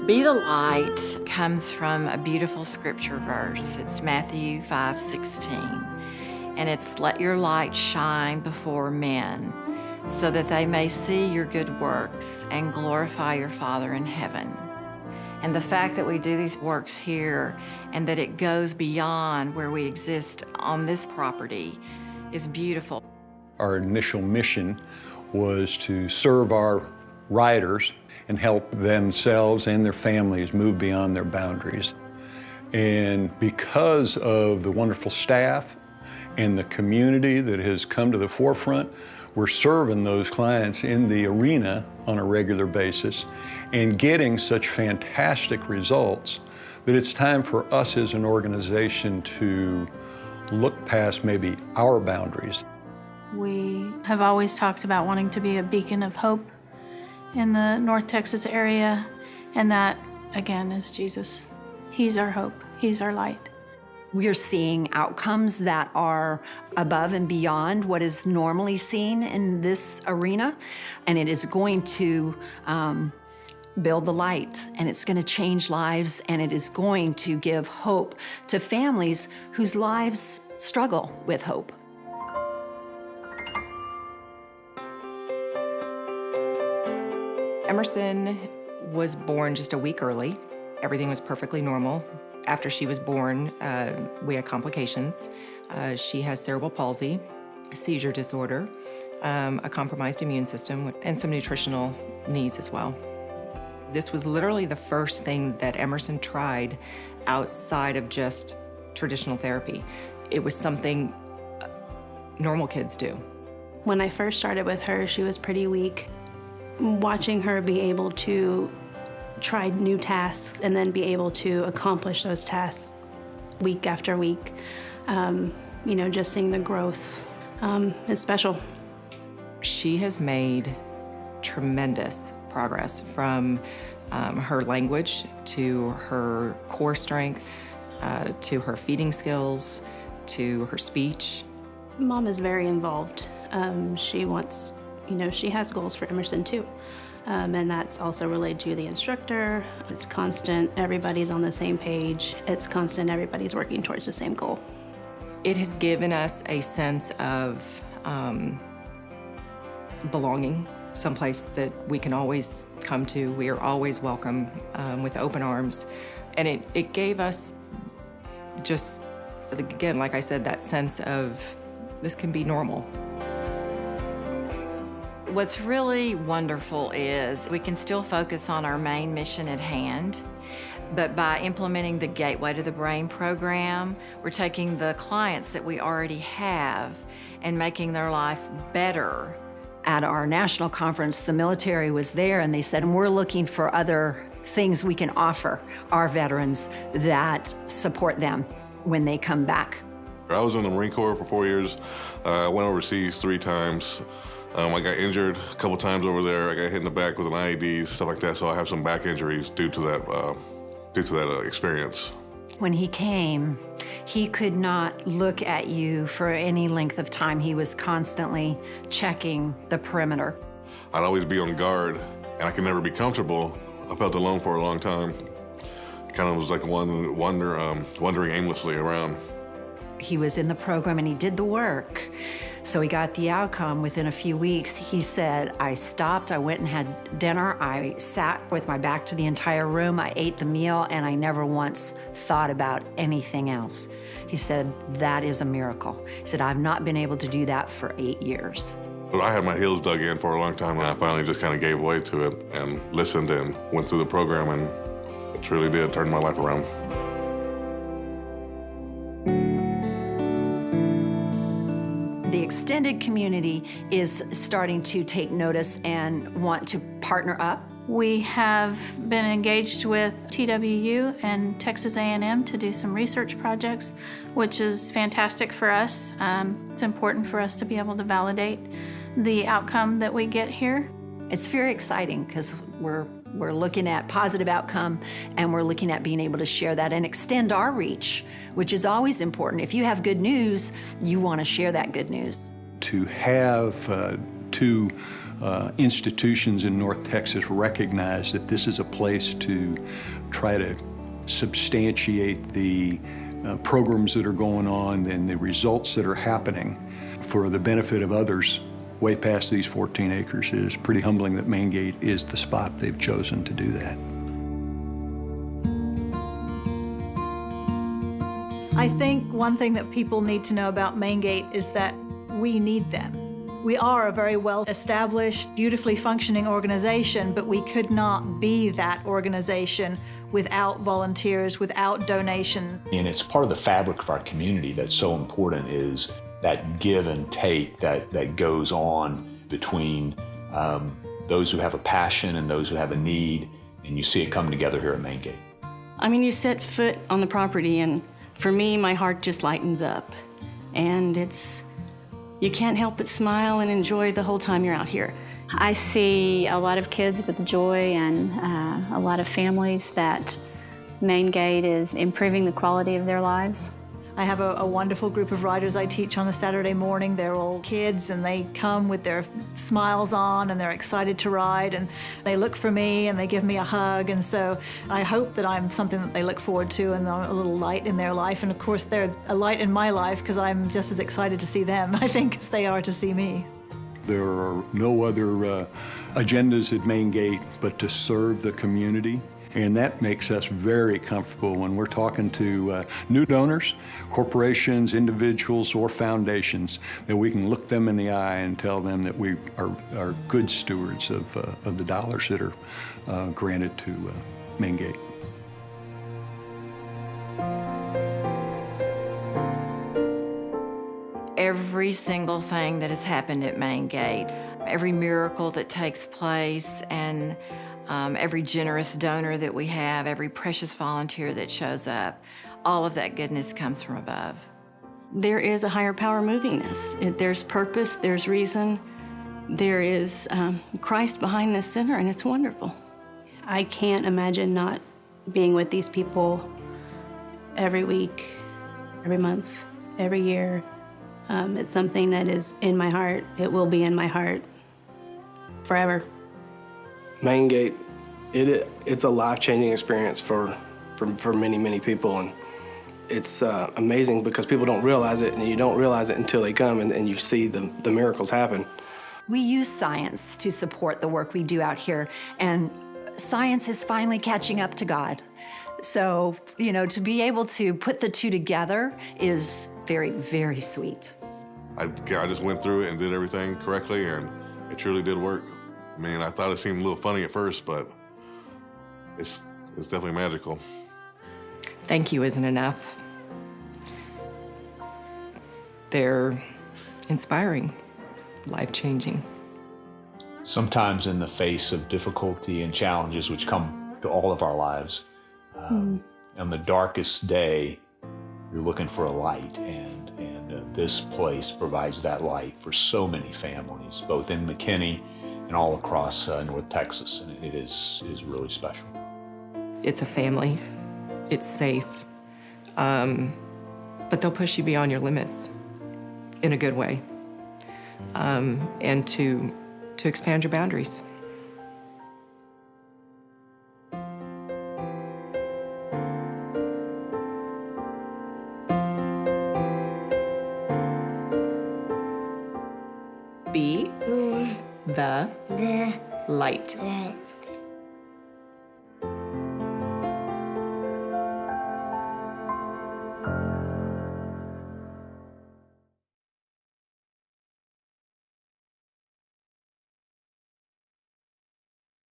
Be the light comes from a beautiful scripture verse. It's Matthew 5:16. And it's, let your light shine before men so that they may see your good works and glorify your Father in heaven. And the fact that we do these works here and that it goes beyond where we exist on this property is beautiful. Our initial mission was to serve our riders and help themselves and their families move beyond their boundaries. And because of the wonderful staff and the community that has come to the forefront, we're serving those clients in the arena on a regular basis and getting such fantastic results that it's time for us as an organization to look past maybe our boundaries. We have always talked about wanting to be a beacon of hope in the North Texas area, and that, again, is Jesus. He's our hope. He's our light. We are seeing outcomes that are above and beyond what is normally seen in this arena, and it is going to build the light, and it's going to change lives, and it is going to give hope to families whose lives struggle with hope. Emerson was born just a week early. Everything was perfectly normal. After she was born, we had complications. She has cerebral palsy, a seizure disorder, a compromised immune system, and some nutritional needs as well. This was literally the first thing that Emerson tried outside of just traditional therapy. It was something normal kids do. When I first started with her, she was pretty weak. Watching her be able to try new tasks and then be able to accomplish those tasks week after week, just seeing the growth is special. She has made tremendous progress from her language to her core strength, to her feeding skills, to her speech. Mom is very involved. She wants, she has goals for Emerson too. And that's also relayed to the instructor. It's constant, everybody's on the same page. It's constant, everybody's working towards the same goal. It has given us a sense of belonging, someplace that we can always come to. We are always welcome with open arms. And it gave us just, again, like I said, that sense of this can be normal. What's really wonderful is we can still focus on our main mission at hand, but by implementing the Gateway to the Brain program, we're taking the clients that we already have and making their life better. At our national conference, the military was there, and they said, we're looking for other things we can offer our veterans that support them when they come back. I was in the Marine Corps for 4 years. I went overseas 3 times. I got injured a couple times over there. I got hit in the back with an IED, stuff like that, so I have some back injuries due to that experience. When he came, he could not look at you for any length of time. He was constantly checking the perimeter. I'd always be on guard, and I could never be comfortable. I felt alone for a long time. Kind of was like wandering aimlessly around. He was in the program and he did the work. So he got the outcome within a few weeks. He said, I stopped, I went and had dinner, I sat with my back to the entire room, I ate the meal, and I never once thought about anything else. He said, that is a miracle. He said, I've not been able to do that for 8 years. I had my heels dug in for a long time, and I finally just kind of gave way to it and listened and went through the program, and it truly did turn my life around. The extended community is starting to take notice and want to partner up. We have been engaged with TWU and Texas A&M to do some research projects, which is fantastic for us. It's important for us to be able to validate the outcome that we get here. It's very exciting because we're looking at positive outcome, and we're looking at being able to share that and extend our reach, which is always important. If you have good news, you want to share that good news. To have two institutions in North Texas recognize that this is a place to try to substantiate the programs that are going on and the results that are happening for the benefit of others way past these 14 acres is pretty humbling that ManeGait is the spot they've chosen to do that. I think one thing that people need to know about ManeGait is that we need them. We are a very well-established, beautifully functioning organization, but we could not be that organization without volunteers, without donations. And it's part of the fabric of our community that's so important is that give and take that goes on between those who have a passion and those who have a need, and you see it come together here at ManeGait. I mean, you set foot on the property, and for me, my heart just lightens up. And you can't help but smile and enjoy the whole time you're out here. I see a lot of kids with joy and a lot of families that ManeGait is improving the quality of their lives. I have a wonderful group of riders I teach on a Saturday morning. They're all kids and they come with their smiles on and they're excited to ride and they look for me and they give me a hug. And so I hope that I'm something that they look forward to and I'm a little light in their life. And of course they're a light in my life because I'm just as excited to see them, I think, as they are to see me. There are no other agendas at ManeGait but to serve the community. And that makes us very comfortable when we're talking to new donors, corporations, individuals, or foundations, that we can look them in the eye and tell them that we are good stewards of the dollars that are granted to ManeGait. Every single thing that has happened at ManeGait, every miracle that takes place, and every generous donor that we have, every precious volunteer that shows up, all of that goodness comes from above. There is a higher power moving this. There's purpose, there's reason, there is Christ behind this center, and it's wonderful. I can't imagine not being with these people every week, every month, every year. It's something that is in my heart. It will be in my heart forever. ManeGait, it's a life-changing experience for many, many people, and it's amazing because people don't realize it, and you don't realize it until they come and you see the miracles happen. We use science to support the work we do out here, and science is finally catching up to God. So, to be able to put the two together is very, very sweet. I just went through it and did everything correctly, and it truly did work. I mean, I thought it seemed a little funny at first, but it's definitely magical. Thank you isn't enough. They're inspiring, life-changing. Sometimes in the face of difficulty and challenges which come to all of our lives, on the darkest day, you're looking for a light, and this place provides that light for so many families, both in McKinney and all across North Texas, and it is really special. It's a family. It's safe. But they'll push you beyond your limits in a good way, and to expand your boundaries. Be the light.